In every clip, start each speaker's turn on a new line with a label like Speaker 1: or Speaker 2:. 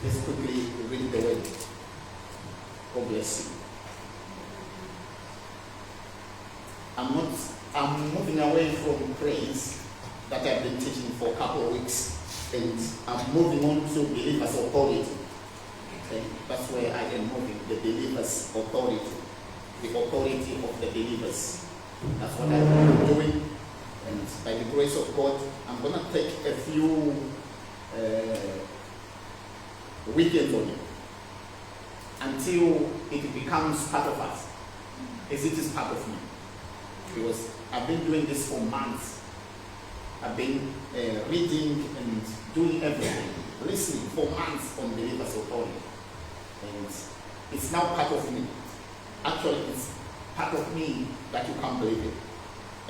Speaker 1: Let's quickly read the word. God bless you. I'm moving away from praise that I've been teaching for a couple of weeks, and I'm moving on to believers' authority. Okay? That's where I am moving, the believers' authority. The authority of the believers. That's what I've been doing. And by the grace of God, I'm going to take a few weekends on it until it becomes part of us, as it is part of me. Because I've been doing this for months. I've been reading and doing everything, listening for months on believers' authority. And it's now part of me. Actually, it's part of me that you can't believe it.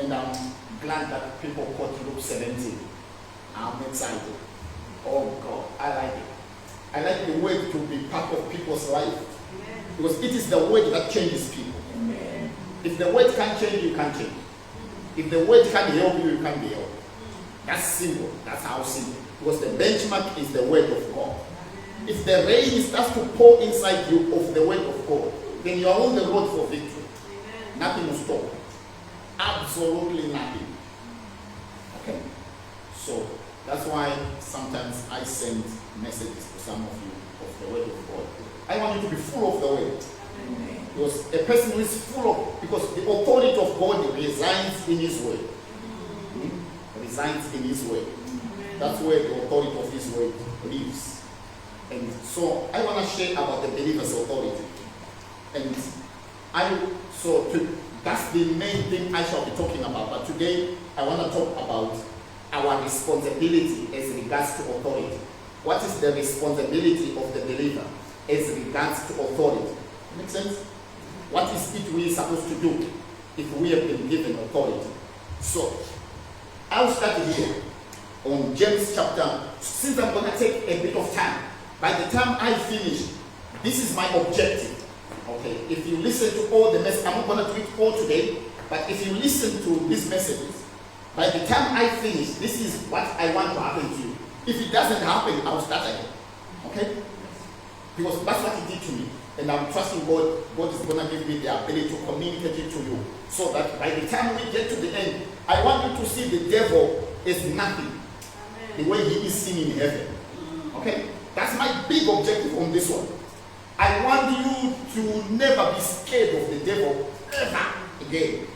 Speaker 1: And I'm glad that people quote Luke 17. I'm excited. Oh God, I like it. I like the word to be part of people's life. Amen. Because it is the word that changes people. Amen. If the word can't change, you can't change. If the word can't help you, you can't be helped. That's simple. That's how simple. Because the benchmark is the word of God. If the rain starts to pour inside you of the word of God, then you are on the road for victory. Amen. Nothing will stop. Absolutely nothing. Okay. So that's why sometimes I send messages to some of you of the word of God. I want you to be full of the word. Amen. Because a person who is full of, because the authority of God resides in his word. Resides in his word. Amen. That's where the authority of his word lives. And so I want to share about the believer's authority. And that's the main thing I shall be talking about. But today I want to talk about our responsibility as regards to authority. What is the responsibility of the believer as regards to authority? Make sense? What is it we are supposed to do if we have been given authority? So I'll start here on James chapter. Since I'm going to take a bit of time, by the time I finish, this is my objective. Okay, if you listen to all the messages, I'm not going to do it all today, but if you listen to these messages, by the time I finish, this is what I want to happen to you. If it doesn't happen, I'll start again. Okay? Because that's what he did to me. And I'm trusting God. God is going to give me the ability to communicate it to you. So that by the time we get to the end, I want you to see the devil as nothing. Amen. The way he is seen in heaven. Okay? That's my big objective on this one. I want you to never be scared of the devil ever again.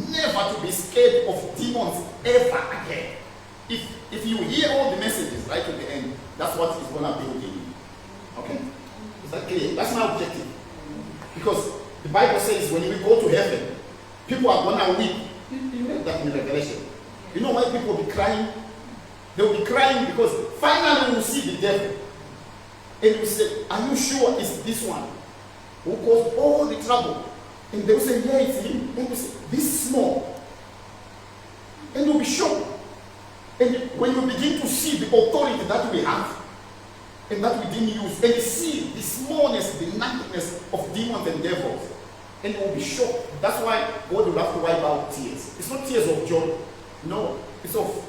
Speaker 1: Never to be scared of demons ever again. If you hear all the messages right to the end, that's what is going to build in you. Okay? Is that clear? That's my objective. Because the Bible says when we go to heaven, people are going to weep. You read that in Revelation. You know why people will be crying? They will be crying because finally we will see the devil. And we say, are you sure it's this one who caused all the trouble? And they will say, yeah, it's him. And we say, this small. And you'll be shocked. And when you begin to see the authority that we have and that we didn't use, and you see the smallness, the nothingness of demons and devils, and you will be shocked. That's why God will have to wipe out tears. It's not tears of joy. No. It's of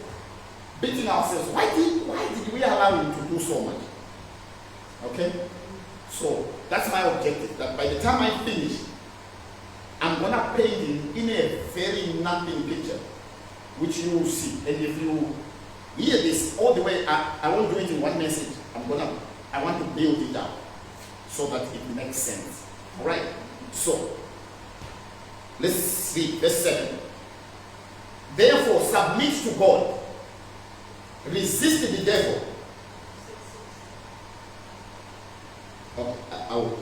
Speaker 1: beating ourselves. Why did we allow him to do so much? Okay? So that's my objective. That by the time I finish, I'm going to paint it in a very nothing picture, which you will see. And if you hear this all the way, I won't do it in one message. I want to build it up so that it makes sense. All right? So, let's see, verse 7. Therefore, submit to God. Resist the devil.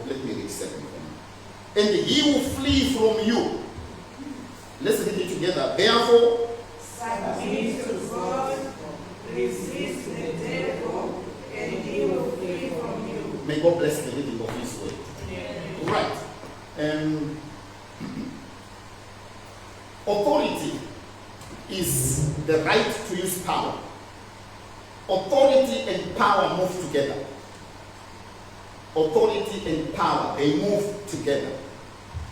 Speaker 1: Let me read 7. And he will flee from you. Let's read it together. Therefore,
Speaker 2: submit to God, resist the devil, and he will flee from you.
Speaker 1: May God bless the reading of his word. Yeah. Right. Authority is the right to use power. Authority and power move together. Authority and power, they move together.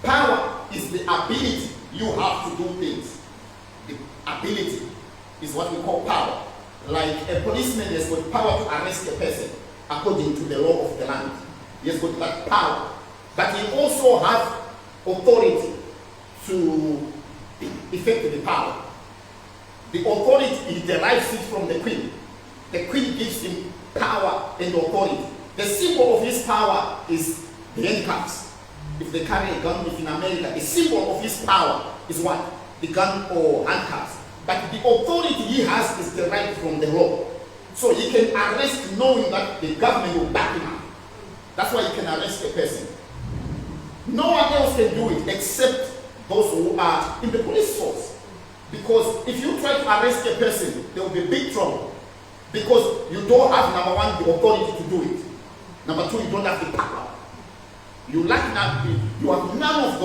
Speaker 1: Power is the ability you have to do things. The ability is what we call power. Like a policeman has got power to arrest a person. according to the law of the land. He has got that power. But he also has authority to effect the power. The authority, he derives it from the queen. The queen gives him power and authority. The symbol of his power is the handcuffs. If they carry a gun, if in America, the symbol of his power is what? The gun or handcuffs. But the authority he has is derived from the law. So he can arrest knowing that the government will back him up. That's why he can arrest a person. No one else can do it except those who are in the police force. Because if you try to arrest a person, there will be big trouble. Because you don't have, number one, the authority to do it. Number two, you don't have the power. You lack that, you have none of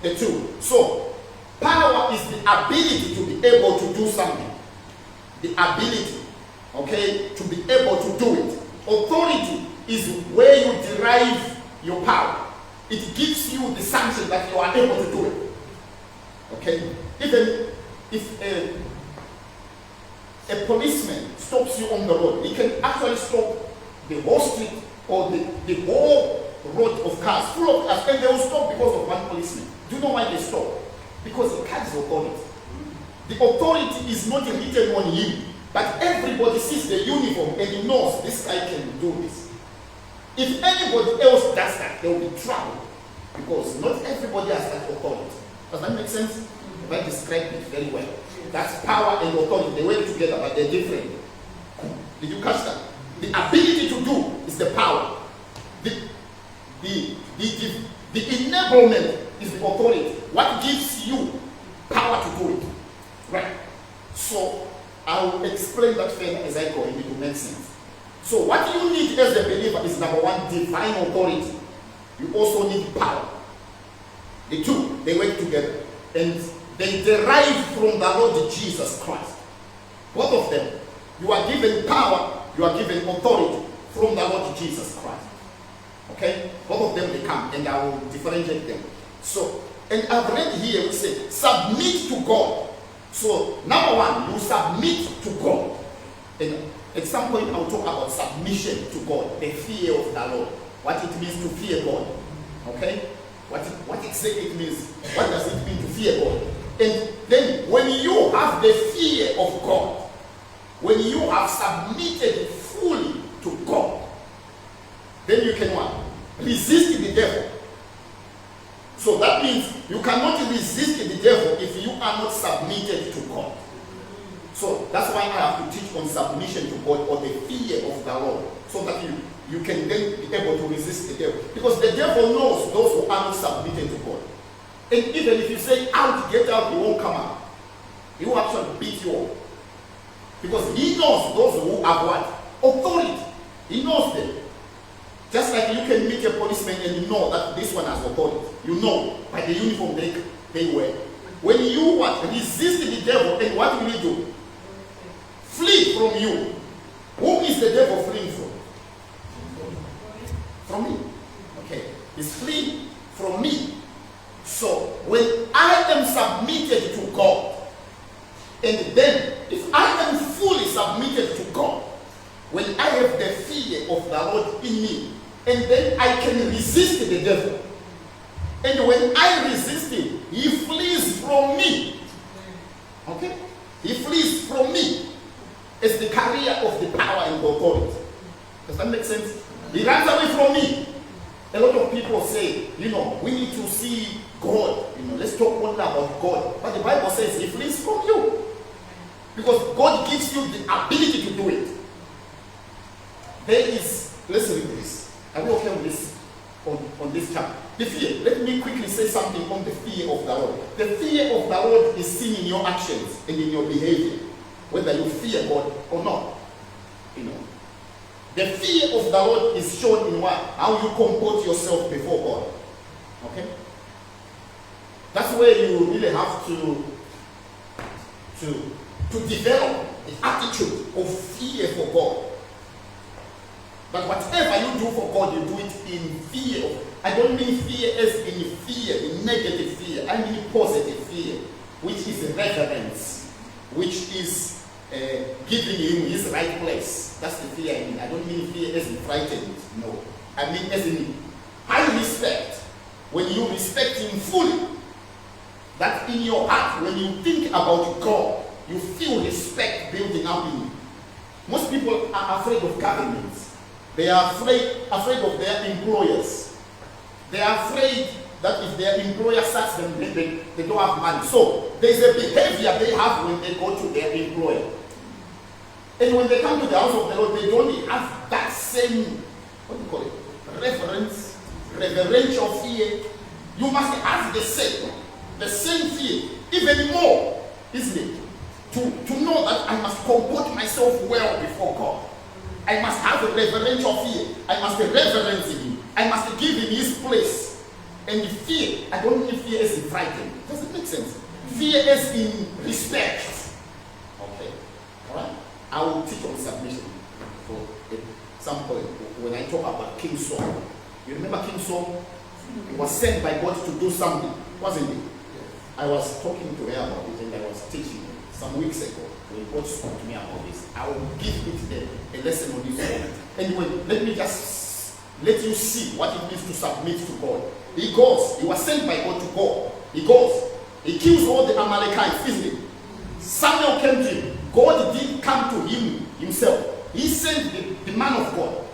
Speaker 1: the two. So, power is the ability to be able to do something. The ability, okay, to be able to do it. Authority is where you derive your power. It gives you the sanction that you are able to do it. Okay? Even if a policeman stops you on the road, he can actually stop the whole street or the whole road of cars, full of cars, and they will stop because of one policeman. Do you know why they stop? Because he carries authority. The authority is not written on him, but everybody sees the uniform and he knows this guy can do this. If anybody else does that, there will be trouble, because not everybody has that authority. Does that make sense? I described it very well. That's power and authority. They work together, but they're different. Did you catch that? The ability to do is the power. The enablement is the authority. What gives you power to do it? Right? So, I will explain that further as I go, and it will make sense. So, what you need as a believer is, number one, divine authority. You also need power. The two, they work together. And they derive from the Lord Jesus Christ. Both of them. You are given power, you are given authority from the Lord Jesus Christ. Okay? Both of them, they come, and I will differentiate them. So, and I've read here, we say, submit to God. So, number one, you submit to God. And at some point, I will talk about submission to God, the fear of the Lord. What it means to fear God. Okay? What exactly it means. What does it mean to fear God? And then, when you have the fear of God, when you have submitted fully to God, then you can what? Resist the devil. So that means you cannot resist the devil if you are not submitted to God. So that's why I have to teach on submission to God, or the fear of the Lord, so that you can then be able to resist the devil. Because the devil knows those who are not submitted to God. And even if you say out, get out, he won't come out. He will actually beat you up. Because he knows those who have what? Authority. He knows them. Just like you can meet a policeman and you know that this one has authority. You know by the uniform they wear. When you what? Resist the devil, and what will he do? Flee from you. Who is the devil fleeing from? From me. Okay. He's fleeing from me. So when I am submitted to God, and then if I am fully submitted to God, when I have the fear of the Lord in me, and then I can resist the devil. And when I resist him, he flees from me. Okay? He flees from me as the carrier of the power and authority. Does that make sense? He runs away from me. A lot of people say, we need to see God. Let's talk only about God. But the Bible says he flees from you. Because God gives you the ability to do it. Let's read this. Are we okay with this? On this chapter? The fear. Let me quickly say something on the fear of the Lord. The fear of the Lord is seen in your actions and in your behavior. Whether you fear God or not. The fear of the Lord is shown in what? How you comport yourself before God. Okay? That's where you really have to develop the attitude of fear for God. But whatever you do for God, you do it in fear. I don't mean fear as in fear, in negative fear. I mean positive fear, which is reverence, which is giving him his right place. That's the fear I mean. I don't mean fear as in frightened, no. I mean as in high respect. When you respect him fully, that in your heart, when you think about God, you feel respect building up in you. Most people are afraid of governments. They are afraid of their employers. They are afraid that if their employer starts them, they don't have money. So there's a behavior they have when they go to their employer. And when they come to the house of the Lord, they don't have that same, what do you call it? Reverential fear. You must have the same fear, even more, isn't it? To know that I must comport myself well before God. I must have a reverential fear. I must reverence him. I must give him his place. And fear, I don't mean fear as in frightened. Does it make sense? Fear as in respect. Okay. Alright? I will teach on submission for some point when I talk about King Saul. You remember King Saul? He was sent by God to do something, wasn't he? I was talking to her about it and I was teaching some weeks ago. When God spoke to me about this, I will give it a lesson on this. Anyway, let me just let you see what it means to submit to God. He goes, he was sent by God to go. He goes, he kills all the Amalekites, isn't it? Samuel came to him. God didn't come to him himself. He sent the man of God,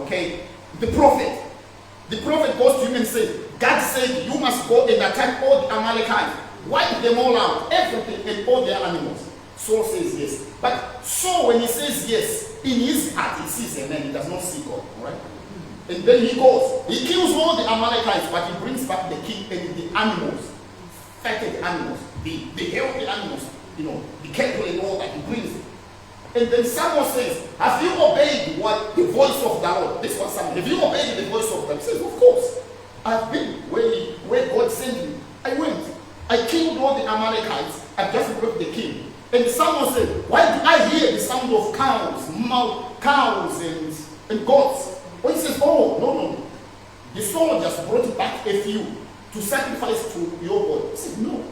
Speaker 1: okay, the prophet. The prophet goes to him and says, God said you must go and attack all the Amalekites. Wipe them all out, everything and all their animals. Saul says yes. But Saul, when he says yes, in his heart he sees a man, he does not see God. All right? And then he goes, he kills all the Amalekites, but he brings back the king and the animals, fatted animals, the healthy animals, the cattle and all that he brings. And then Samuel says, have you obeyed what the voice of the Lord? This was Samuel. Have you obeyed the voice of the Lord? He says, of course. I've been where God sent me. I went. I killed all the Amalekites. I just brought the king. And Samuel said, why do I hear the sound of cows and goats? Well, he says, oh, no. The soldiers brought back a few to sacrifice to your God. He said, no.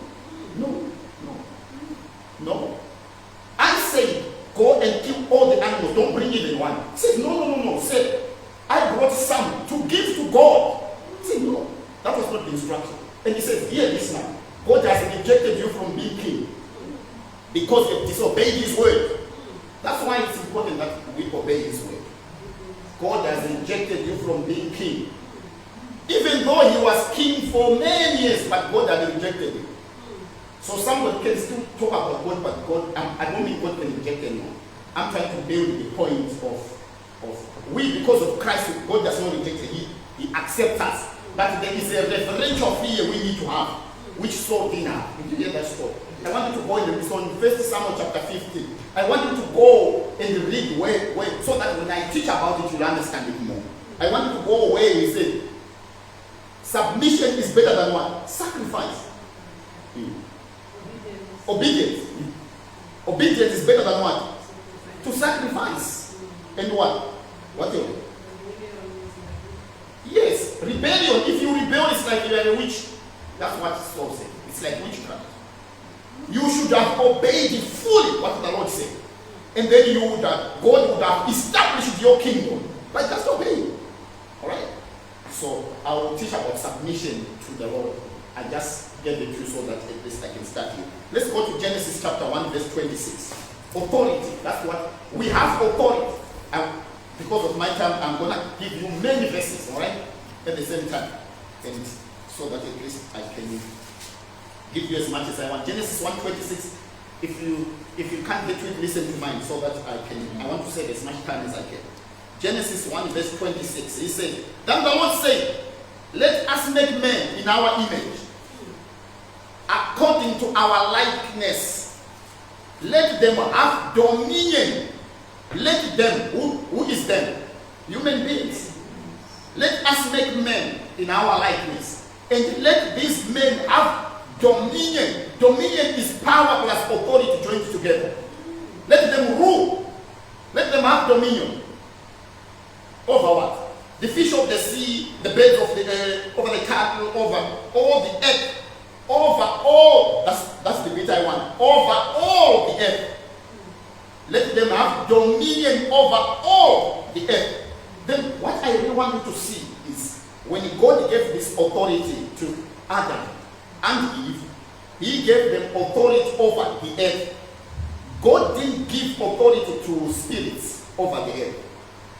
Speaker 1: I say, go and kill all the animals. Don't bring even one. He said, no. Say, I brought some to give to God. He said, no. That was not the instruction. And he said, hear this now. God has rejected you from being king because you disobeyed his word. That's why it's important that we obey his word. God has rejected you from being king. Even though he was king for many years, but God had rejected him. So somebody can still talk about God, but God, I don't mean God can reject anyone. I'm trying to build the point of we, because of Christ, God does not reject it. He accepts us. But there is a reverential fear we need to have, which Saul didn't have. Did you hear that story? I want you to go in the on 1 Samuel chapter 15. I want you to go and read where so that when I teach about it, you'll understand it more. I want you to go where he said, submission is better than what? Sacrifice. Obedience. Obedience is better than what? To sacrifice. And what? What else? Yes, rebellion. If you rebel, it's like you are a witch. That's what Saul said. It's like witchcraft. You should have obeyed fully what the Lord said. And then God would have established your kingdom. But just obey. Alright? So I will teach about submission to the Lord. I just get the truth so that at least I can start here. Let's go to Genesis chapter 1, verse 26. Authority. That's what we have, authority. And because of my time, I'm going to give you many verses, alright? At the same time. And so that at least I can give you as much as I want. Genesis 1:26. If you can't get to it, listen to mine so that I want to save as much time as I can. Genesis 1, verse 26. He said, then the Lord said, let us make men in our image, according to our likeness. Let them have dominion. Let them, who is them? Human beings. Let us make men in our likeness. And let these men have dominion. Dominion is power plus authority joined together. Let them rule. Let them have dominion. Over what? The fish of the sea, the birds of the air, over the cattle, over all the earth, over all, that's the bit I want, over all the earth. Let them have dominion over all the earth. Then what I really want you to see is when God gave this authority to Adam and Eve, he gave them authority over the earth. God didn't give authority to spirits over the earth.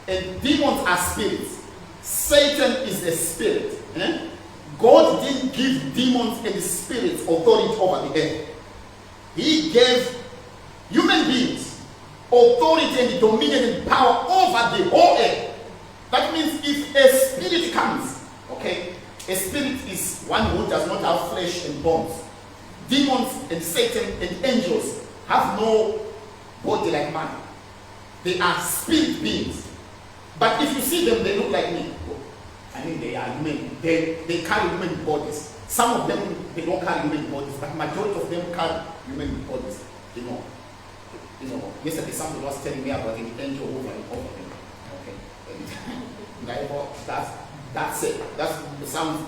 Speaker 1: And demons are spirits. Satan is a spirit. God didn't give demons and spirits authority over the earth. He gave human beings authority and dominion and power over the whole earth. That means if a spirit comes, okay, a spirit is one who does not have flesh and bones. Demons and Satan and angels have no body like man. They are spirit beings. But if you see them, they look like me. I mean, they are human. They carry human bodies. Some of them, they don't carry human bodies, but majority of them carry human bodies. You know, yesterday somebody was telling me about an angel hovering over them. Okay. That's it. That's the sound.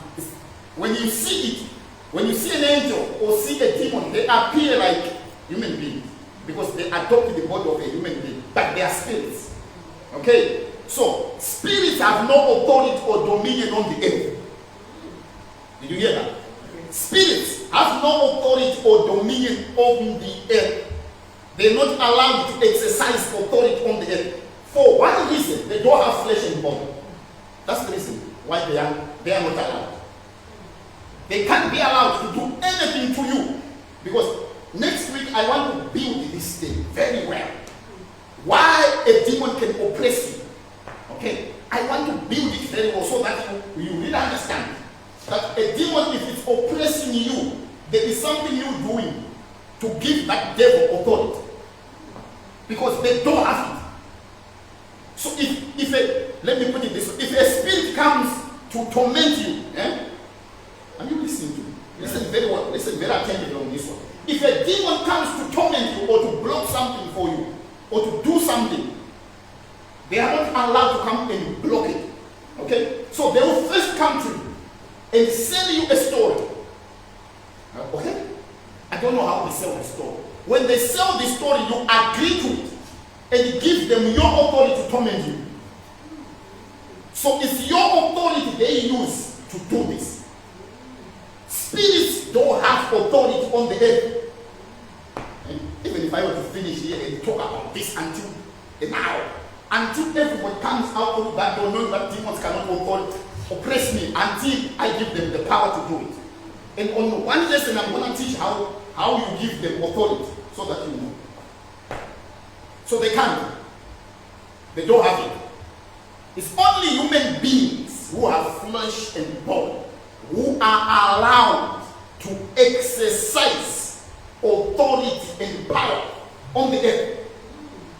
Speaker 1: When you see it, when you see an angel or see a demon, they appear like human beings because they adopted the body of a human being, but they are spirits. Okay? So, spirits have no authority or dominion on the earth. Did you hear that? Spirits have no authority or dominion on the earth. They're not allowed to exercise authority on the earth. For one reason, they don't have flesh and bone. That's the reason why they are not allowed. They can't be allowed to do anything to you. Because next week I want to build this thing very well. Why a demon can oppress you. Okay? I want to build it very well so that you really understand that a demon, if it's oppressing you, there is something you're doing to give that devil authority. Because they don't have it. So let me put it this way, if a spirit comes to torment you, are you listening to me? Listen very well, listen very attentively on this one. If a demon comes to torment you or to block something for you or to do something, they are not allowed to come and block it. Okay? So they will first come to you and sell you a story. Okay? I don't know how they sell the story. When they sell the story, you agree to it and give them your authority to torment you. So it's your authority they use to do this. Spirits don't have authority on the earth. And even if I were to finish here and talk about this until an hour, until everyone comes out of that door knowing that demons cannot oppress me, until I give them the power to do it. And on one lesson, I'm going to teach how you give them authority so that you know. So they can't. They don't have it. It's only human beings who have flesh and bone who are allowed to exercise authority and power on the earth.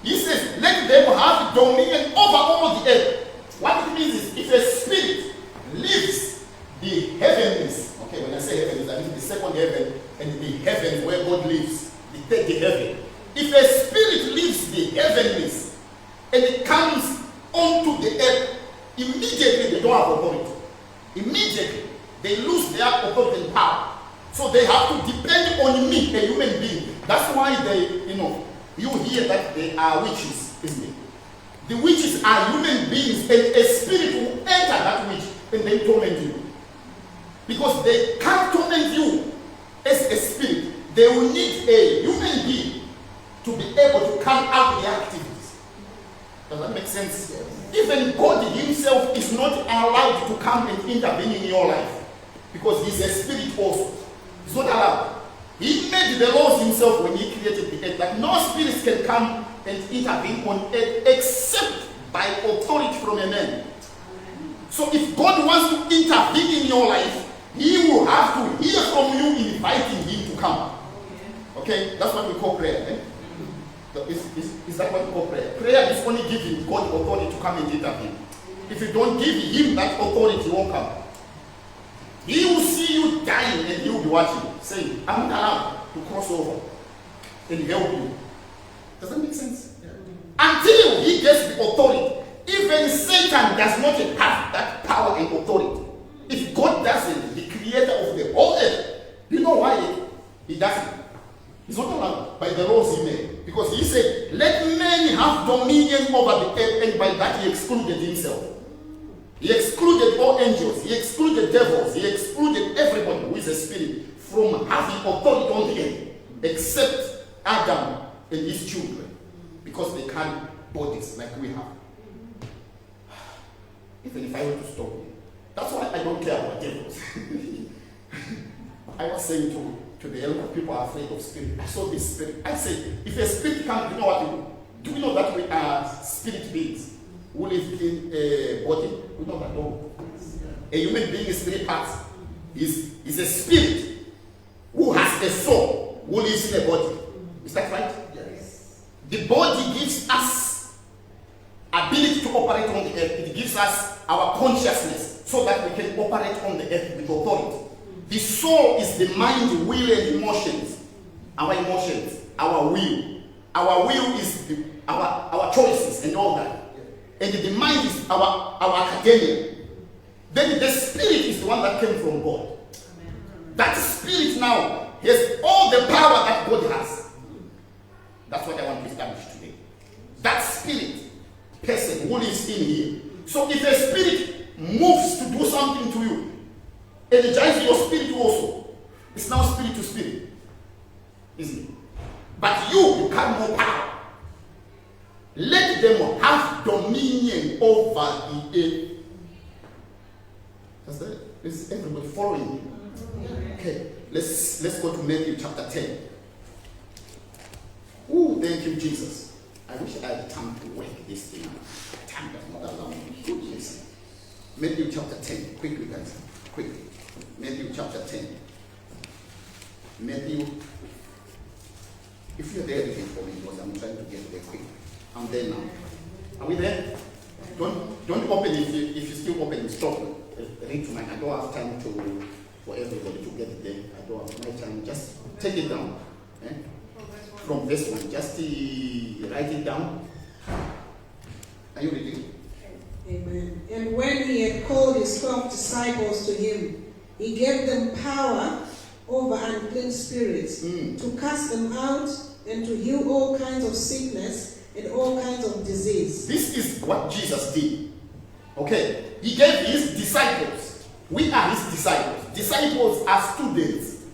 Speaker 1: He says, let them have dominion over all the earth. What it means is, if a spirit leaves the heavens, okay, when I say heavens, I mean the second heaven and the heaven where God lives, the third heaven. If a spirit leaves the heavens and it comes onto the earth, immediately they don't have authority. Immediately they lose their authority and power. So they have to depend on me, a human being. That's why you hear that they are witches, isn't it? The witches are human beings, and a spirit will enter that witch and they torment you. Because they can't torment you as a spirit. They will need a human being to be able to carry out their activities. Does that make sense? Even God himself is not allowed to come and intervene in your life. Because he's a spirit also. He's not allowed. He made the laws himself when he created the earth, that no spirits can come and intervene on earth except by authority from a man. So if God wants to intervene in your life, he will have to hear from you inviting him to come. Okay? That's what we call prayer. Is that what we call prayer? Prayer is only giving God authority to come and intervene. If you don't give him that authority, he won't come. He will see you dying and he will be watching, saying, I'm not allowed to cross over and help you. Does that make sense? Yeah. Until he gets the authority. Even Satan does not have that power and authority. If God doesn't, the creator of the whole earth, you know why he doesn't? He's not allowed by the laws he made. Because he said, let men have dominion over the earth, and by that he excluded himself. He excluded all angels, he excluded devils, he excluded everybody who is a spirit from having authority on the earth, except Adam and his children, because they carry bodies like we have. Even if I were to stop you, that's why I don't care about devils. I was saying to the elder, people are afraid of spirit. I saw this spirit. I said, if a spirit comes, you know what to do? Do we know that we are spirit beings who live in a body? We know that, no. A human being is three parts. Is a spirit who has a soul, who lives in a body. Is that right?
Speaker 2: Yes.
Speaker 1: The body gives us ability to operate on the earth. It gives us our consciousness so that we can operate on the earth with authority. The soul is the mind, will, and emotions. Our emotions, our will. Our will is our choices and all that. And the mind is our academia. Then the spirit is the one that came from God. That spirit now has all the power that God has. That's what I want to establish today. That spirit person who lives in here. So if a spirit moves to do something to you, energize your spirit also. It's now spirit to spirit. Isn't it? But you carry more power. Let them have dominion over the earth. Is everybody following me? Okay, let's go to Matthew chapter 10. Ooh, thank you, Jesus. I wish I had time to work this thing out. Time does not allow me. Goodness. Matthew chapter 10. Quickly, guys. Quickly. Matthew chapter 10. Matthew. If you're there, you can for me because I'm trying to get there quick. I'm there now. Are we there? Don't open if you still open, stop. Read tonight. I don't have time for everybody to get there. I don't have my time. Just take it down. Eh? From this one. Just write it down. Are you reading?
Speaker 2: Amen. And when he had called his 12 disciples to him, he gave them power over unclean spirits to cast them out and to heal all kinds of sickness and all kinds of disease.
Speaker 1: This is what Jesus did. Okay. He gave his disciples. We are his disciples. Disciples are students,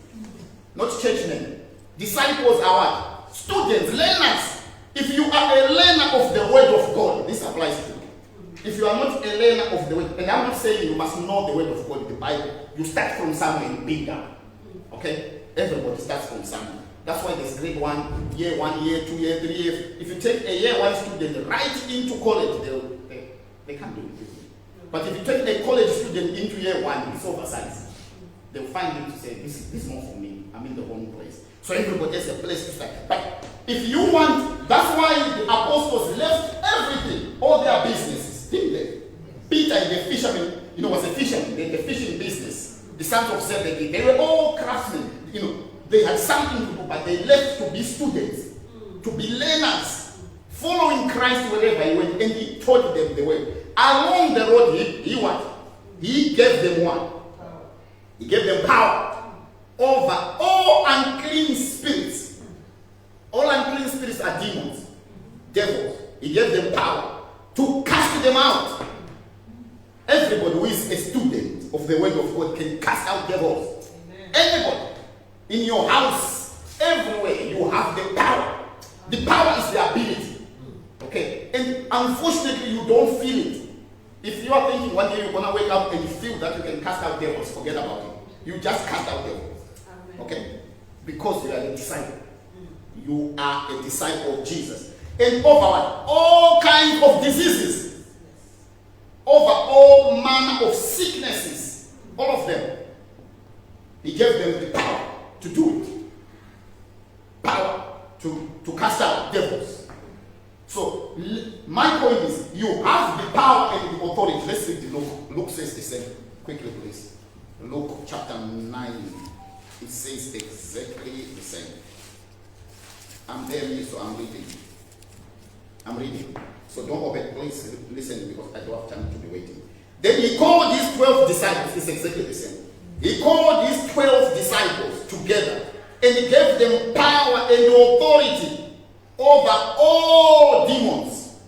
Speaker 1: not churchmen. Disciples are what? Students, learners. If you are a learner of the word of God, this applies to you. If you are not a learner of the word, and I'm not saying you must know the word of God, the Bible, you start from somewhere and build up. Okay? Everybody starts from somewhere. That's why there's grade 1, year 1, year 2, year 3, year. If you take a year 1 student right into college, they can't do it. But if you take a college student into year 1, it's oversized. They'll find him to say, this is not for me. I'm in the wrong place. So everybody has a place to start. But if you want, that's why the apostles left everything, all their businesses, didn't they? Peter, the fisherman, was a fisherman, the fishing business. The sons of Zebedee, they were all craftsmen. They had something to do, but they left to be students, to be learners, following Christ wherever he went, and he taught them the way. Along the road, he what? He gave them what? He gave them power over all unclean spirits. All unclean spirits are demons, devils. He gave them power to cast them out. Everybody who is a student of the word of God can cast out devils. Amen. Anybody in your house, everywhere, you have the power. The power is the ability. Okay? And unfortunately, you don't feel it. If you are thinking one day you're going to wake up and you feel that you can cast out devils, forget about it. You just cast out devils. Okay? Because you are a disciple. You are a disciple of Jesus. And over what? All kinds of diseases. Over all manner of sicknesses. All of them. He gave them the power to do it. Power to cast out devils. So, my point is, you have the power and the authority. Let's read the Luke. Luke says the same. Quickly, please. Luke chapter 9. It says exactly the same. I'm there, so I'm reading. I'm reading. So don't open, please listen because I don't have time to be waiting. Then he called his 12 disciples. It's exactly the same. He called his 12 disciples together And he gave them power and authority over all demons.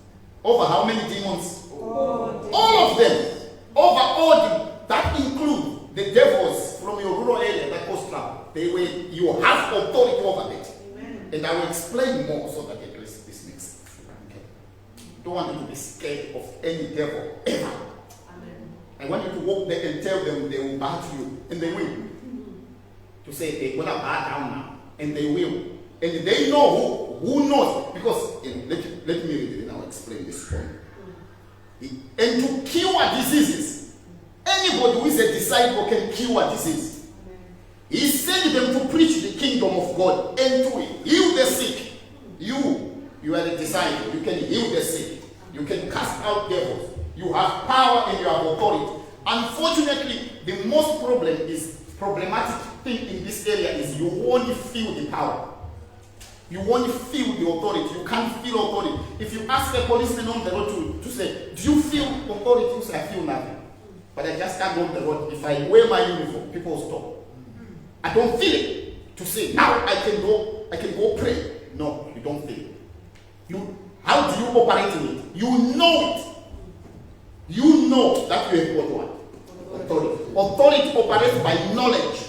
Speaker 1: Over how many demons? All of them. Over all that include the devils from your rural area that cause trouble. You have authority over it. Amen. And I will explain more so that at least this makes sense. Okay. Don't want you to be scared of any devil ever. Amen. I want you to walk there and tell them they will bow to you, and they will. To say they're gonna bow down now, and they will. And they know who knows, because let me read it and I'll explain this point. And to cure diseases, anybody who is a disciple can cure disease. He sent them to preach the kingdom of God and to heal the sick. You are a disciple. You can heal the sick. You can cast out devils. You have power and you have authority. Unfortunately, the most problematic thing in this area is you won't feel the power. You won't feel the authority. You can't feel authority. If you ask a policeman on the road to say, do you feel authority? You say, I feel nothing. But I just stand on the road. If I wear my uniform, people stop. I don't feel it. To say, now I can go pray. No, you don't feel it. How do you operate in it? You know it. You know that you have got what? Authority. Authority operates by knowledge.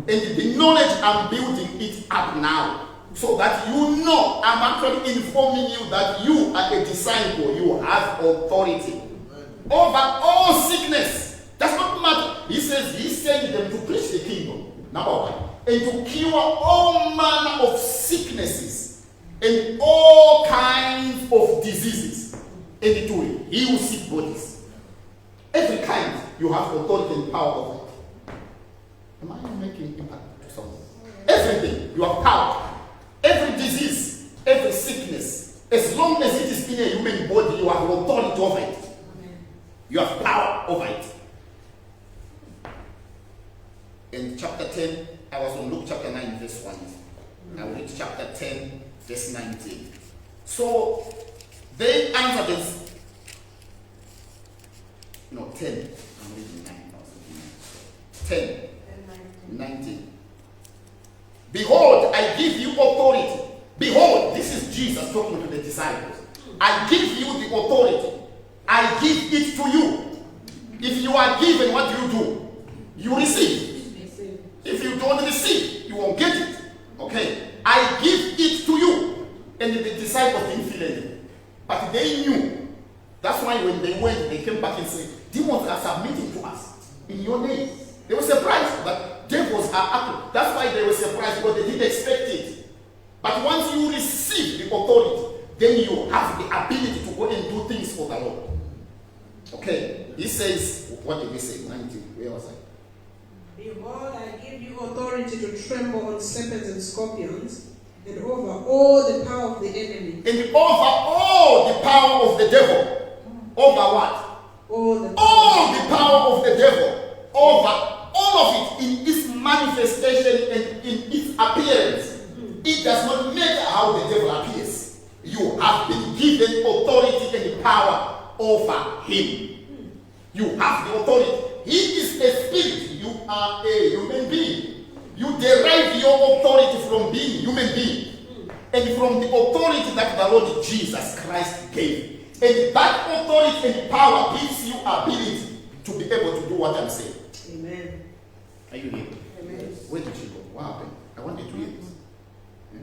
Speaker 1: And the knowledge I'm building it up now. So that you know, I'm actually informing you that you are a disciple. You have authority over all sickness. Does not matter. He says he sent them to preach the kingdom. Number one. And to cure all manner of sicknesses and all kinds of diseases. And to heal sick bodies. Every kind you have authority and power over it. Am I making impact to someone? Everything you have power. Every disease, every sickness, as long as it is in a human body, you have authority over it. Amen. You have power over it. In chapter 10, I was on Luke chapter 9, verse 1. I will read chapter 10, verse 19. So, they answered this. No, 10. I'm reading 9. 10. 19. Behold, I give you authority. Behold, this is Jesus talking to the disciples. I give you the authority. I give it to you. If you are given, what do? You receive. If you don't receive, you won't get it. Okay? I give it to you. And the disciples didn't feel anything. But they knew. That's why when they went, they came back and said, demons are submitting to us in your name. They were surprised that devils are active. That's why they were surprised, because they didn't expect it. But once you receive the authority, then you have the ability to go and do things for the Lord. Okay, he says, what did he say? 19, where was I?
Speaker 2: Behold, I give you authority to trample on serpents and scorpions, and over all the power of the enemy.
Speaker 1: And over all the power of the devil. Over what? All the power of the devil. Over all of it in its manifestation and in its appearance. It does not matter how the devil appears. You have been given authority and power over him. You have the authority. He is a spirit. You are a human being. You derive your authority from being human being. And from the authority that the Lord Jesus Christ gave. And that authority and power gives you ability to be able to do what I'm saying.
Speaker 2: Amen.
Speaker 1: Are you here?
Speaker 2: Amen.
Speaker 1: Where did she go? What happened? I wanted to hear this. Yeah?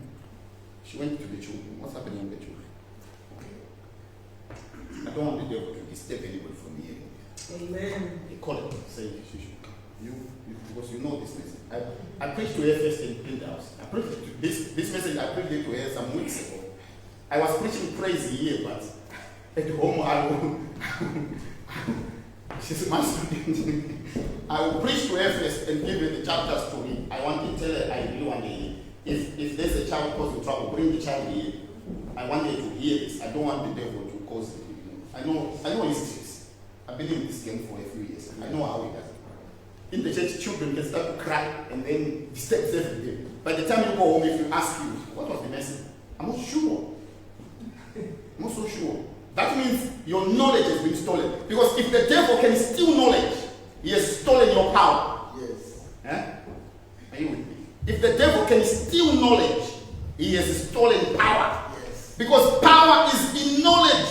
Speaker 1: She went to the children. What's happening in the children? Okay. I don't want the devil to disturb anybody from here.
Speaker 2: Amen.
Speaker 1: They call it, say she should come. Because you know this message. I preached to her first in the house. I preached this message. I preached it to her some weeks ago. I was preaching praise here, but at home she's my student. I will preach to her first and give her the chapters to read. I want to tell her I really want to hear. If there's a child causing trouble, bring the child here. I want her to hear this. I don't want the devil to cause it. I know his tricks. I've been in this game for a few years. I know how he does it. In the church, children can start to cry and then disturb everything. By the time you go home, if you ask you, what was the message? I'm not sure. I'm not so sure. That means your knowledge has been stolen. Because if the devil can steal knowledge, he has stolen your power.
Speaker 3: Yes.
Speaker 1: Eh? Are you with me? If the devil can steal knowledge, he has stolen power.
Speaker 3: Yes.
Speaker 1: Because power is in knowledge.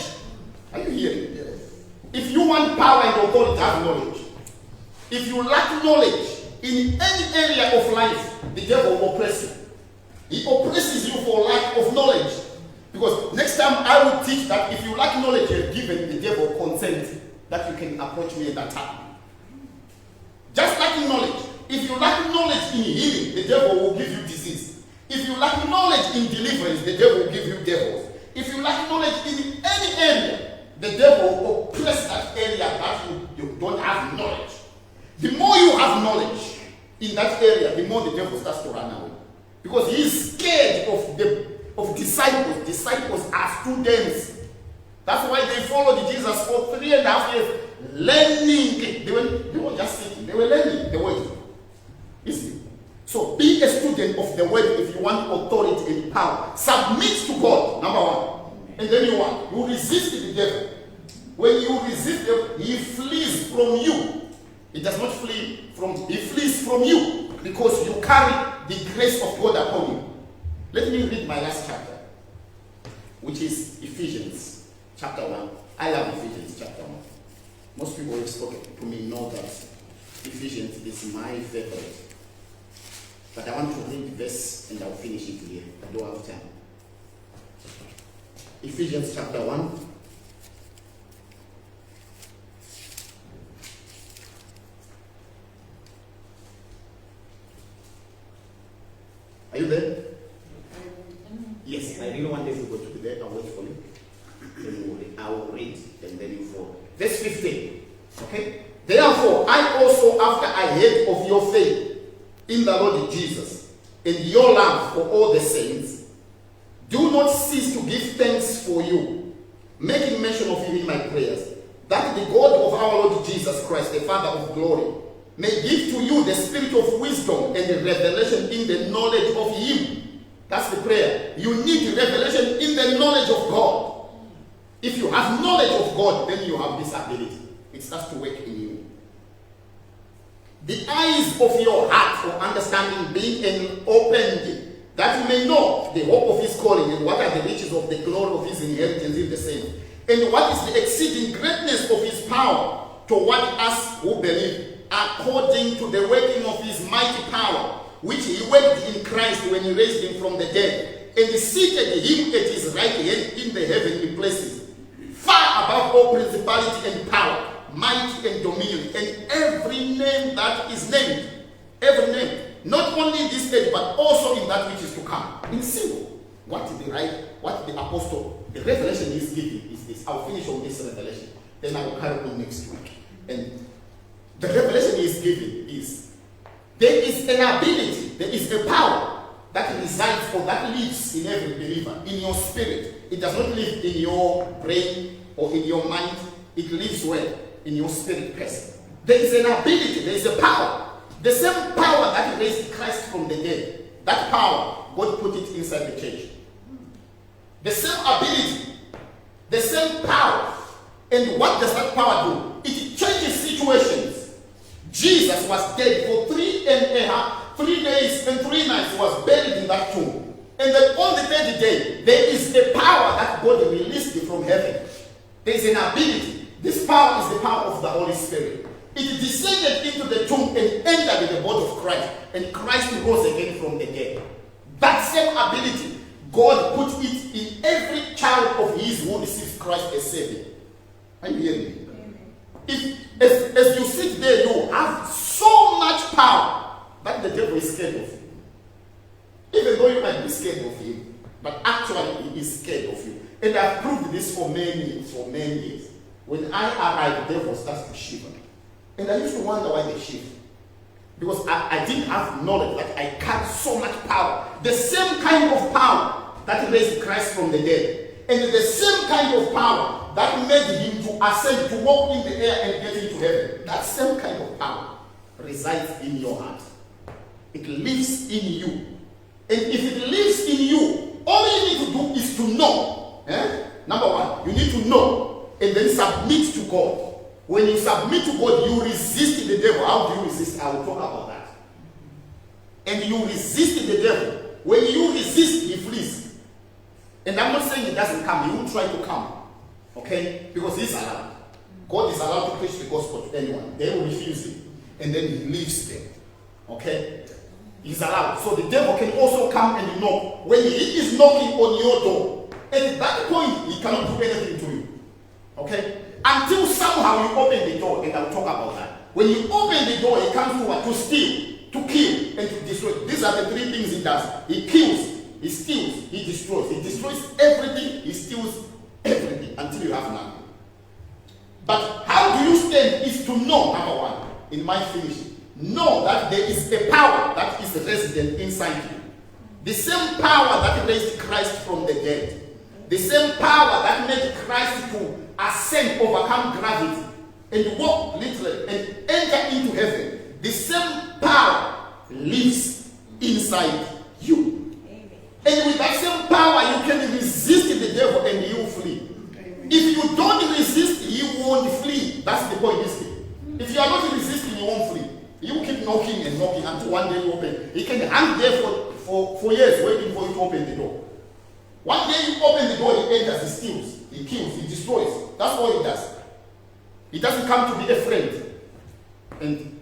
Speaker 1: Are you hearing?
Speaker 3: Yes.
Speaker 1: If you want power and authority, have knowledge. If you lack knowledge in any area of life, the devil will oppress you. He oppresses you for lack of knowledge. Because next time I will teach that if you lack knowledge, you have given the devil consent that you can approach me and attack me. Just lacking knowledge. If you lack knowledge in healing, the devil will give you disease. If you lack knowledge in deliverance, the devil will give you devils. If you lack knowledge in any area, the devil will oppress that area that you don't have knowledge. The more you have knowledge in that area, the more the devil starts to run away. Because he is scared of disciples. Disciples are students. That's why they followed Jesus for 3.5 years, learning. They were just sitting. They were learning the word. You see? So be a student of the word if you want authority and power. Submit to God, number one. And then you resist the devil. When you resist him, he flees from you. He does not flee from, he flees from you because you carry the grace of God upon you. Let me read my last chapter, which is Ephesians chapter 1. I love Ephesians chapter 1. Most people who have spoken to me know that Ephesians is my favorite. But I want to read verse and I'll finish it here. I don't have time. Ephesians chapter 1. Are you there? Yes, I really want everybody to be there. I'll wait for you. Then I will read and then you follow. Verse 15. Okay? Therefore, I also, after I heard of your faith in the Lord Jesus and your love for all the saints, do not cease to give thanks for you, making mention of you in my prayers, that the God of our Lord Jesus Christ, the Father of glory, may give to you the spirit of wisdom and the revelation in the knowledge of him. That's the prayer. You need revelation in the knowledge of God. If you have knowledge of God, then you have this ability. It starts to work in you. The eyes of your heart for understanding being opened, that you may know the hope of his calling and what are the riches of the glory of his inheritance in the saints, and what is the exceeding greatness of his power toward us who believe, according to the working of his mighty power, which he worked in Christ when he raised him from the dead, and he seated him at his right hand in the heavenly places, far above all principality and power, might and dominion, and every name that is named, every name, not only in this stage, but also in that which is to come. In simple, what the apostle, the revelation is giving is this. I'll finish on this revelation, then I will carry on next week. And the revelation he is giving is, there is an ability, there is a power that resides or that lives in every believer, in your spirit. It does not live in your brain or in your mind. It lives where? In your spirit person. There is an ability, there is a power. The same power that raised Christ from the dead, that power, God put it inside the church. The same ability, the same power. And what does that power do? It changes situations. Jesus was dead for 3 days and 3 nights, was buried in that tomb. And then on the 3rd day, there is a power that God released from heaven. There is an ability. This power is the power of the Holy Spirit. It descended into the tomb and entered the body of Christ. And Christ rose again from the dead. That same ability, God put it in every child of his who receives Christ as Savior. Are you hearing me? If, as you sit there, you have so much power that the devil is scared of you. Even though you might be scared of him, but actually he is scared of you. And I've proved this for many years. When I arrived, the devil starts to shiver. And I used to wonder why they shiver. Because I didn't have knowledge that I carry so much power. The same kind of power that raised Christ from the dead. And the same kind of power that made him to ascend, to walk in the air and get into heaven. That same kind of power resides in your heart. It lives in you. And if it lives in you, all you need to do is to know. Number one, you need to know and then submit to God. When you submit to God, you resist the devil. How do you resist? I will talk about that. And you resist the devil When you resist, he flees. And I'm not saying he doesn't come. He will try to come. Okay? Because he's allowed. God is allowed to preach the gospel to anyone. They will refuse it. And then he leaves them. Okay? He's allowed. So the devil can also come and knock. When he is knocking on your door, at that point, he cannot do anything to you. Okay? Until somehow you open the door, and I'll talk about that. When you open the door, he comes forward to steal, to kill, and to destroy. These are the three things he does. He kills, he steals, he destroys. He destroys everything, he steals everything until you have nothing. But how do you stand is to know, number one, in my finish, know that there is a power that is resident inside you. The same power that raised Christ from the dead. The same power that made Christ to ascend, overcome gravity, and walk literally and enter into heaven. The same power lives inside you. Amen. And with that same power, you can resist the devil and he will flee. Amen. If you don't resist, he won't flee. That's the point, isn't it? If you are not resisting, he won't flee. He will keep knocking and knocking until one day you open. He can hang there for years waiting for you to open the door. One day you open the door, he enters, he steals, he kills, he destroys. That's all he does. He doesn't come to be a friend. And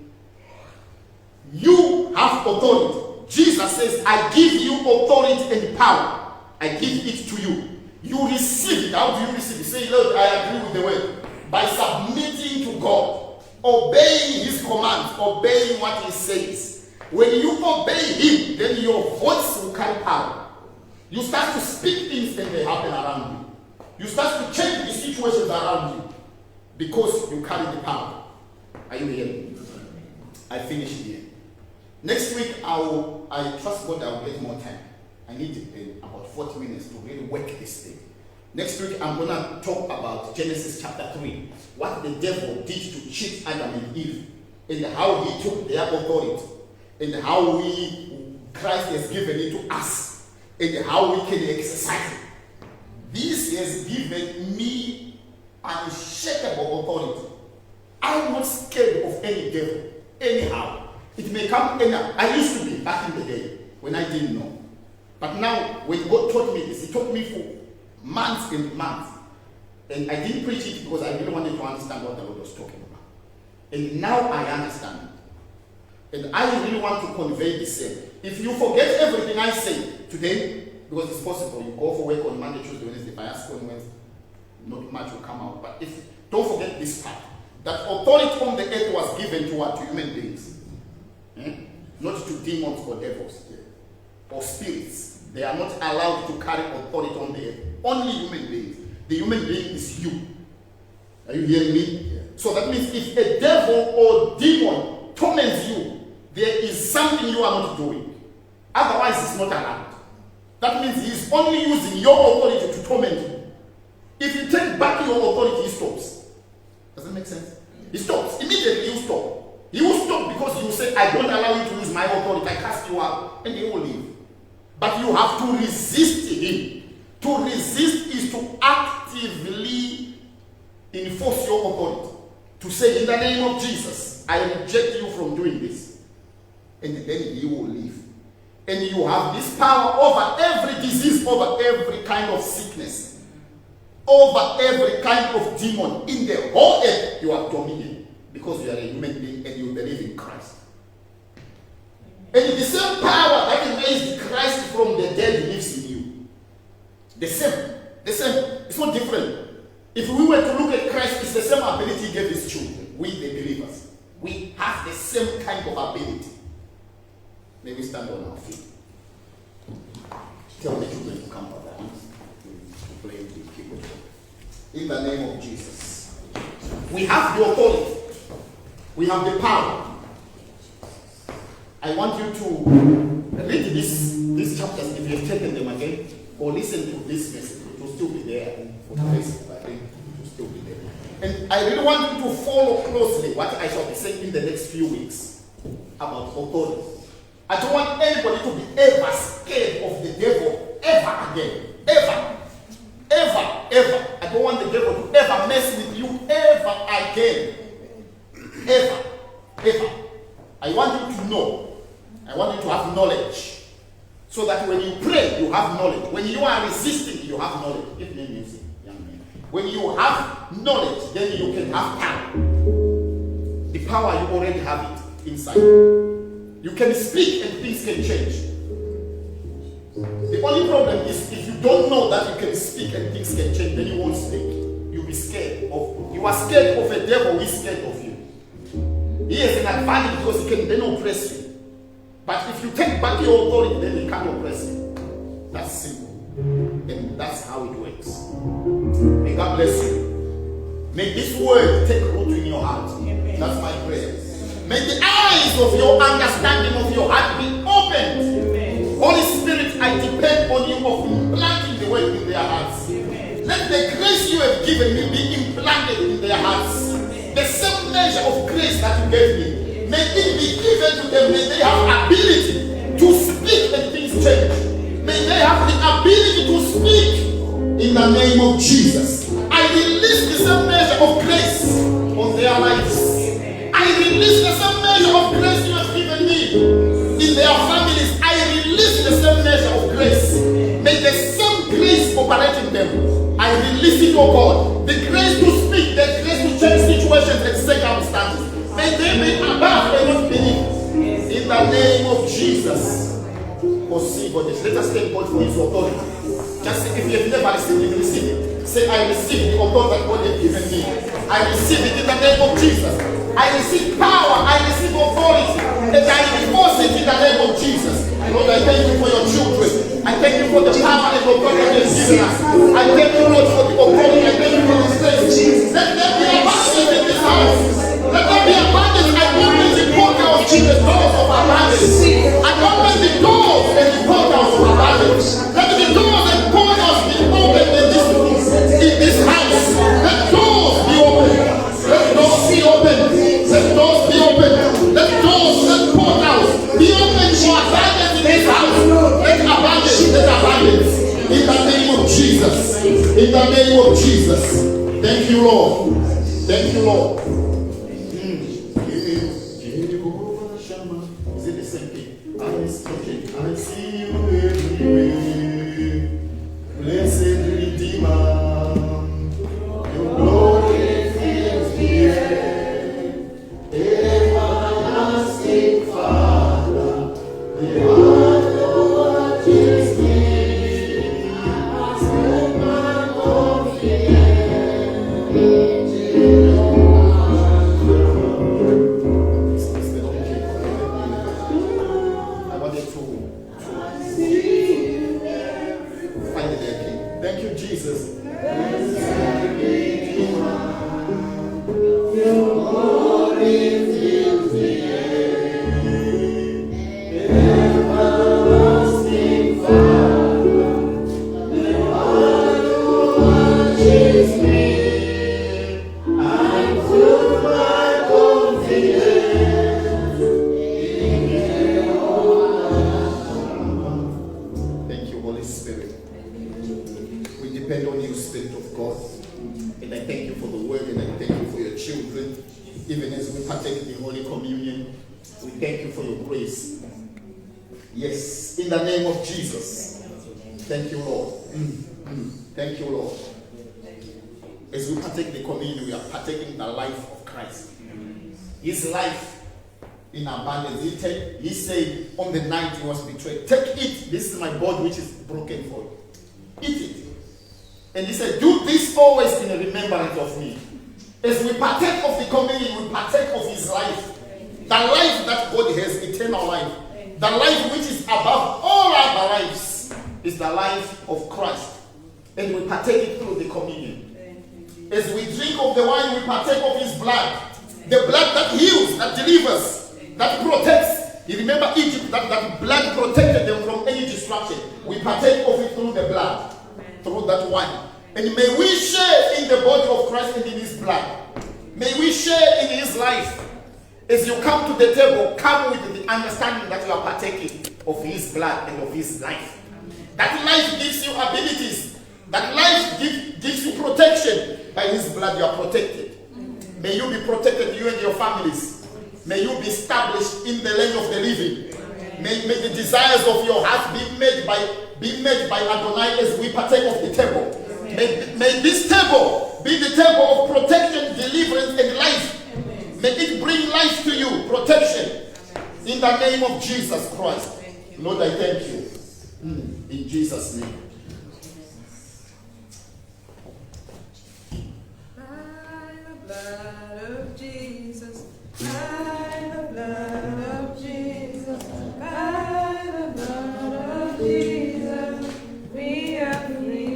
Speaker 1: you have authority. Jesus says, I give you authority and power. I give it to you. You receive it. How do you receive it? Say, Lord, I agree with the word. By submitting to God, obeying his commands, obeying what he says. When you obey him, then your voice will carry power. You start to speak things and they happen around you. You start to change the situations around you because you carry the power. Are you hearing me? I finish here. Next week, I trust God I will get more time. I need about 40 minutes to really work this thing. Next week, I'm going to talk about Genesis chapter 3. What the devil did to cheat Adam and Eve. And how he took their authority. And how Christ has given it to us. And how we can exercise it. This has given me unshakable authority. I'm not scared of any devil. Anyhow. It may come anyhow. I used to be back in the day when I didn't know. But now, when God taught me this, he taught me for months and months. And I didn't preach it because I really wanted to understand what the Lord was talking about. And now I understand it. And I really want to convey the same. If you forget everything I say today, because it's possible, you go for work on Monday, Tuesday, Wednesday, by on Wednesday, not much will come out. But don't forget this part. That authority on the earth was given to what? To human beings. Not to demons or devils. Or spirits. They are not allowed to carry authority on the earth. Only human beings. The human being is you. Are you hearing me? Yeah. So that means if a devil or demon torments you, there is something you are not doing. Otherwise, it's not allowed. That means he is only using your authority to torment you. If you take back your authority, he stops. Does that make sense? He stops. Immediately you stop. He will stop because you say, I don't allow you to use my authority. I cast you out. And he will leave. But you have to resist him. To resist is to actively enforce your authority. To say, in the name of Jesus, I reject you from doing this. And then he will leave. And you have this power over every disease, over every kind of sickness, over every kind of demon. In the whole earth, you have dominion because you are a human being and you believe in Christ. And the same power that raised Christ from the dead lives in you. The same. The same. It's not different. If we were to look at Christ, it's the same ability he gave his children. We, the believers. We have the same kind of ability. May we stand on our feet. Tell the children to come for that. To play with the keyboard. In the name of Jesus. We have the authority. We have the power. I want you to read these chapters if you have taken them again, or listen to this message. It will still be there for the rest, I think it will still be there. And I really want you to follow closely what I shall be saying in the next few weeks about authority. I don't want anybody to be ever scared of the devil ever again. Ever. Ever. Ever. I don't want the devil to ever mess with you ever again. Ever. Ever. I want you to know. I want you to have knowledge So that when you pray, you have knowledge. When you are resisting, you have knowledge. Give me music, young man. When you have knowledge, then you can have power. The power, you already have it inside. You can speak and things can change. The only problem is if you don't know that you can speak and things can change, then you won't speak. You'll be scared of. You are scared of a devil who is scared of you. He has an advantage because he can then oppress you. But if you take back your authority, then he can't oppress you. That's simple. And that's how it works. May God bless you. May this word take root in your heart. Amen. That's my prayer. May the eyes of your understanding of your heart be opened. Amen. Holy Spirit, I depend on you of implanting the word in their hearts. Amen. Let the grace you have given me be implanted in their hearts. Amen. The same measure of grace that you gave me, may it be given to them. May they have ability to speak and things change. May they have the ability to speak in the name of Jesus. I release the same measure of grace on their lives. I release the same measure of grace you have given me in their families. I release the same measure of grace. May the same grace operate in them. I release it, oh God. The grace to speak, the grace to change situations and circumstances. May they be above and not beneath. In the name of Jesus. Let us thank God for his authority. Just if you have never received it, receive it. Say, I receive the authority that God has given me. I receive it in the name of Jesus. I receive power, I receive authority, and I enforce it in the name of Jesus. Lord, I thank you for your children. I thank you for the power and authority that you have given us. I thank you, Lord, for the authority. I thank you for this place. Let there be abundance in this house. Let there be abundance. I open the portal of Jesus, doors of abundance. I open the doors and the portals of abundance. Let the doors and portals be open in this house. Let doors be open. Let doors be open. Let doors be open. Let doors, let portals be open for abundance in this house. Let abundance, let abundance. In the name of Jesus. In the name of Jesus. Thank you, Lord. Thank you, Lord. Is it the same thing? I see you everywhere. Blessed Redeemer. Your glory fills the air. Everlasting Father, the one who watches me. I set my confidence in I wanted to find it there, King. Thank you, Jesus. Your glory fills the air. Everlasting Father, the one who watches me. I put my confidence in Jehovah. Thank you, Holy Spirit. We depend on you, Spirit of God. And I thank you for the word, and I thank you for your children. Even as we partake the Holy Communion, we thank you for your grace. Yes, in the name of Jesus. Thank you, Lord. Thank you, Lord. As we partake the communion, we are partaking the life of Christ. His life in abundance. He said on the night he was betrayed, take it. This is my body which is broken for you. Eat it. And he said, do this always in remembrance of me. As we partake of the communion, we partake of his life. The life that God has, eternal life. The life which is above all other lives is the life of Christ. And we partake it through the communion. As we drink of the wine, we partake of his blood. The blood that heals, that delivers, that protects. You remember Egypt, that blood protected them from any destruction. We partake of it through the blood, through that wine. And may we share in the body of Christ and in his blood. May we share in his life. As you come to the table, come with the understanding that you are partaking of his blood and of his life. That life gives you abilities. That life gives you protection. By his blood you are protected. May you be protected, you and your families. May you be established in the land of the living. May the desires of your heart be made by Adonai as we partake of the table. May this table be the table of protection, deliverance, and life. May it bring life to you, protection. In the name of Jesus Christ. Lord, I thank you. In Jesus' name.
Speaker 3: By the blood of Jesus. By the blood of Jesus. By the blood of Jesus. We are free.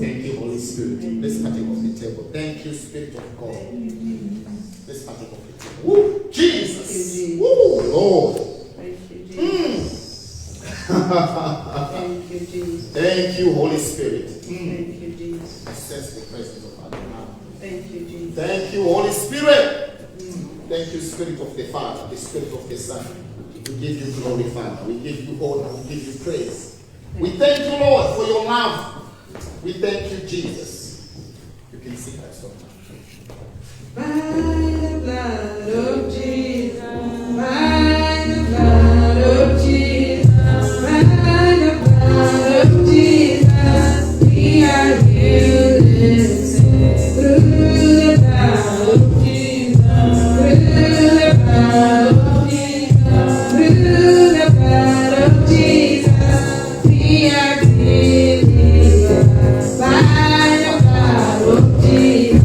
Speaker 1: Thank you, Holy Spirit. Thank you, Spirit of God. Let's partake of it. Woo! Jesus! Woo! Lord!
Speaker 2: Thank you, Jesus. Thank you, Jesus.
Speaker 1: Thank you, Holy Spirit.
Speaker 2: Thank you, Jesus.
Speaker 1: I sense the presence of Adonai.
Speaker 2: Thank you, Jesus.
Speaker 1: Thank you, Holy Spirit. Thank you, Spirit of the Father, the Spirit of the Son. We give you glory, Father. We give you honor. We give you praise. We thank you, Lord, for your love. We thank you, Jesus. You can see that song.
Speaker 3: By the blood of Jesus, by the blood of Jesus, by the blood of Jesus, we are healed and saved. Through the blood of Jesus, through the blood of Jesus, through the blood of Jesus, we are delivered. By the blood of Jesus.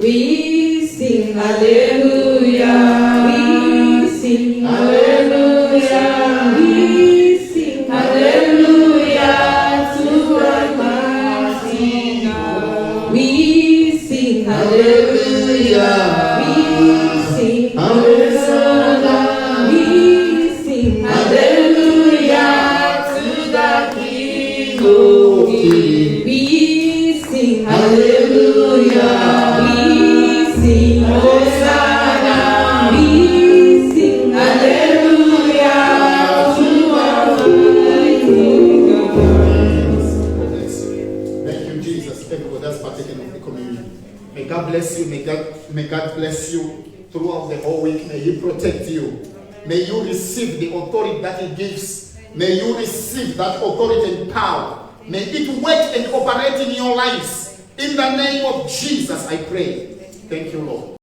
Speaker 3: We sing hallelujah. We sing hallelujah. We sing hallelujah to our mighty God. We sing hallelujah. We sing hallelujah. We sing hallelujah to the King of Kings. We sing hallelujah. Hosanna, we sing hallelujah to our mighty God.
Speaker 1: Thank you, Jesus. Everybody that's partaking of the communion. May God bless you. May God bless you throughout the whole week. May He protect you. May you receive the authority that He gives. May you receive that authority and power. May it work and operate in your lives. In the name of Jesus, I pray. Thank you, Lord.